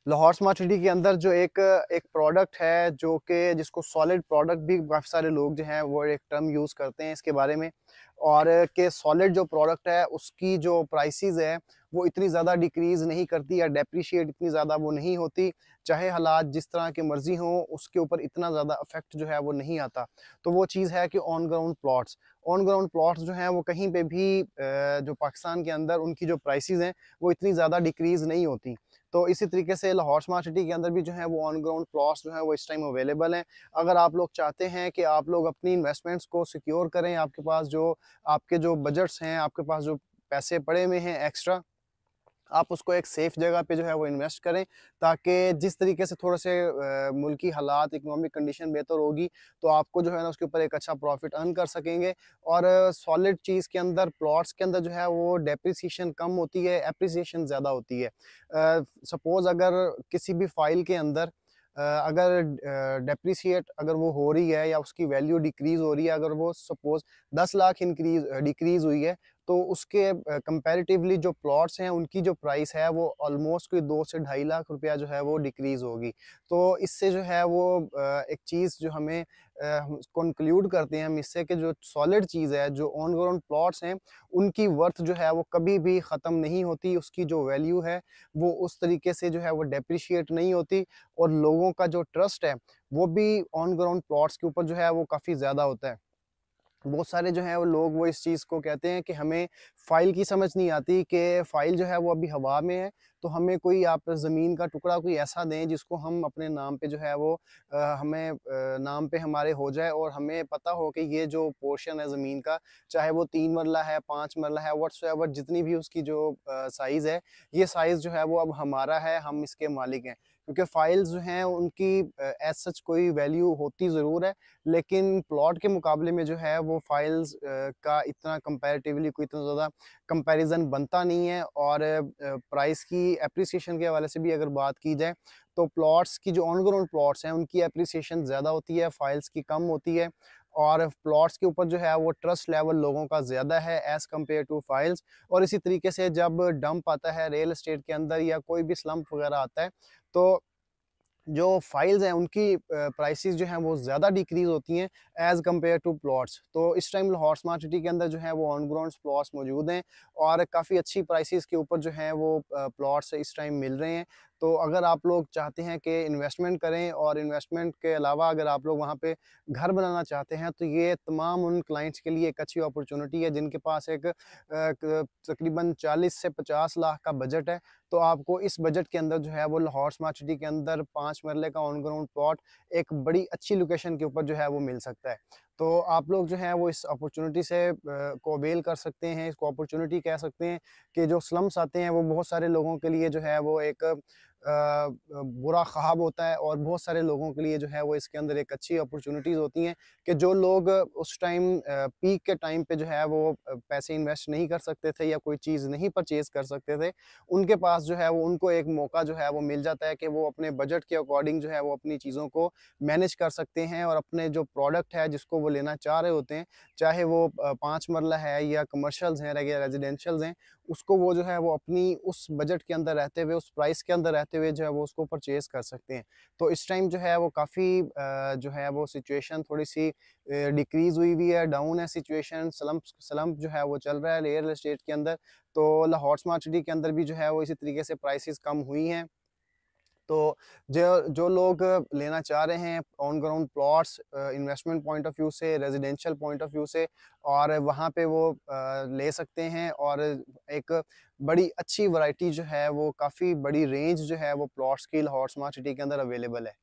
Lahore smart city के अंदर जो एक एक प्रोडक्ट है जो कि जिसको सॉलिड प्रोडक्ट भी काफ़ी सारे लोग जो हैं वो एक टर्म यूज़ करते हैं इसके बारे में। और कि सॉलिड जो प्रोडक्ट है उसकी जो प्राइसेस है वो इतनी ज़्यादा डिक्रीज़ नहीं करती या डेप्रिशिएट इतनी ज़्यादा वो नहीं होती। चाहे हालात जिस तरह के मर्ज़ी हों उसके ऊपर इतना ज़्यादा इफ़ेक्ट जो है वो नहीं आता। तो वो चीज़ है कि on ground plots, on ground plots जो हैं वो कहीं पे भी जो पाकिस्तान के अंदर उनकी जो प्राइसेस हैं वो इतनी ज़्यादा डिक्रीज़ नहीं होती। तो इसी तरीके से लाहौर स्मार्ट सिटी के अंदर भी जो है वो ऑन ग्राउंड प्लॉट्स जो है वो इस टाइम अवेलेबल हैं। अगर आप लोग चाहते हैं कि आप लोग अपनी इन्वेस्टमेंट्स को सिक्योर करें, आपके पास जो आपके जो बजट्स हैं, आपके पास जो पैसे पड़े हुए हैं एक्स्ट्रा, आप उसको एक सेफ जगह पे जो है वो इन्वेस्ट करें, ताकि जिस तरीके से थोड़े से मुल्की हालात, इकोनॉमिक कंडीशन बेहतर होगी, तो आपको जो है ना उसके ऊपर एक अच्छा प्रॉफिट अर्न कर सकेंगे। और सॉलिड चीज़ के अंदर, प्लॉट्स के अंदर जो है वो डेप्रिसिएशन कम होती है, एप्रिसिएशन ज़्यादा होती है। सपोज़ अगर किसी भी फाइल के अंदर अगर डेप्रिसिएट अगर वो हो रही है या उसकी वैल्यू डिक्रीज़ हो रही है, अगर वो सपोज़ 10 लाख डिक्रीज़ हुई है, तो उसके कंपैरेटिवली जो प्लॉट्स हैं उनकी जो प्राइस है वो ऑलमोस्ट कोई 2 से ढाई लाख रुपया जो है वो डिक्रीज़ होगी। तो इससे जो है वो एक चीज़ जो हमें हम कंक्लूड करते हैं हम इससे कि जो सॉलिड चीज़ है, जो ऑन ग्राउंड प्लॉट्स हैं, उनकी वर्थ जो है वो कभी भी ख़त्म नहीं होती। उसकी जो वैल्यू है वो उस तरीके से जो है वो डेप्रिशिएट नहीं होती। और लोगों का जो ट्रस्ट है वो भी ऑन ग्राउंड प्लॉट्स के ऊपर जो है वो काफ़ी ज़्यादा होता है। बहुत सारे जो हैं वो लोग वो इस चीज़ को कहते हैं कि हमें फ़ाइल की समझ नहीं आती कि फ़ाइल जो है वो अभी हवा में है, तो हमें कोई आप ज़मीन का टुकड़ा कोई ऐसा दें जिसको हम अपने नाम पे जो है वो हमें नाम पे हमारे हो जाए और हमें पता हो कि ये जो पोर्शन है ज़मीन का, चाहे वो 3 मरला है, 5 मरला है, व्हाट्सएवर जितनी भी उसकी जो साइज़ है, ये साइज़ जो है वो अब हमारा है, हम इसके मालिक हैं। क्योंकि फ़ाइल्स जो हैं उनकी एज़ सच कोई वैल्यू होती ज़रूर है, लेकिन प्लॉट के मुकाबले में जो है वो फाइल्स का इतना कंपैरेटिवली कोई इतना ज़्यादा कंपैरिजन बनता नहीं है। और प्राइस की एप्रिसिएशन के हवाले से भी अगर बात की जाए तो प्लॉट्स की जो ऑन ग्राउंड प्लॉट्स हैं उनकी एप्रिसिएशन ज़्यादा होती है, फाइल्स की कम होती है। और प्लॉट्स के ऊपर जो है वो ट्रस्ट लेवल लोगों का ज़्यादा है एज़ कम्पेयर टू फाइल्स। और इसी तरीके से जब डंप आता है रियल एस्टेट के अंदर या कोई भी स्लम्प वगैरह आता है, तो जो फाइल्स हैं उनकी प्राइसेस जो हैं वो ज़्यादा डिक्रीज़ होती हैं एज़ कम्पेयर टू प्लॉट्स। तो इस टाइम लाहौर स्मार्ट सिटी के अंदर जो है वो ऑन ग्राउंड प्लॉट्स मौजूद हैं और काफ़ी अच्छी प्राइसेस के ऊपर जो हैं वो प्लॉट्स इस टाइम मिल रहे हैं। तो अगर आप लोग चाहते हैं कि इन्वेस्टमेंट करें और इन्वेस्टमेंट के अलावा अगर आप लोग वहाँ पे घर बनाना चाहते हैं, तो ये तमाम उन क्लाइंट्स के लिए एक अच्छी अपॉर्चुनिटी है जिनके पास एक तकरीबन 40 से 50 लाख का बजट है। तो आपको इस बजट के अंदर जो है वो लाहौर स्मार्ट सिटी के अंदर 5 मरले का ऑन ग्राउंड प्लॉट एक बड़ी अच्छी लोकेशन के ऊपर जो है वो मिल सकता है। तो आप लोग जो है वो इस अपॉर्चुनिटी से को अवेल कर सकते हैं, इसको अपॉर्चुनिटी कह सकते हैं कि जो स्लम्स आते हैं वो बहुत सारे लोगों के लिए जो है वो एक बुरा ख्वाब होता है और बहुत सारे लोगों के लिए जो है वो इसके अंदर एक अच्छी अपॉर्चुनिटीज़ होती हैं कि जो लोग उस टाइम पीक के टाइम पे जो है वो पैसे इन्वेस्ट नहीं कर सकते थे या कोई चीज़ नहीं परचेज़ कर सकते थे, उनके पास जो है वो उनको एक मौका जो है वो मिल जाता है कि वो अपने बजट के अकॉर्डिंग जो है वो अपनी चीज़ों को मैनेज कर सकते हैं और अपने जो प्रोडक्ट है जिसको वो लेना चाह रहे होते हैं, चाहे वो 5 मरला है या कमर्शियल्स हैं या रेजिडेंशियल्स हैं, उसको वो जो है वो अपनी उस बजट के अंदर रहते हुए, उस प्राइस के अंदर रहते हुए जो है वो उसको परचेज़ कर सकते हैं। तो इस टाइम जो है वो काफ़ी जो है वो सिचुएशन थोड़ी-सी डिक्रीज़ हुई हुई है, डाउन है सिचुएशन, स्लम्प जो है वो चल रहा है रियल एस्टेट के अंदर। तो लाहौर स्मार्ट सिटी के अंदर भी जो है वो इसी तरीके से प्राइसेस कम हुई हैं। तो जो जो लोग लेना चाह रहे हैं on ground plots investment point of view से, रेजिडेंशियल पॉइंट ऑफ व्यू से, और वहाँ पे वो ले सकते हैं। और एक बड़ी अच्छी वैरायटी जो है वो काफ़ी बड़ी रेंज जो है वो प्लॉट्स की लाहौर स्मार्ट सिटी के अंदर अवेलेबल है।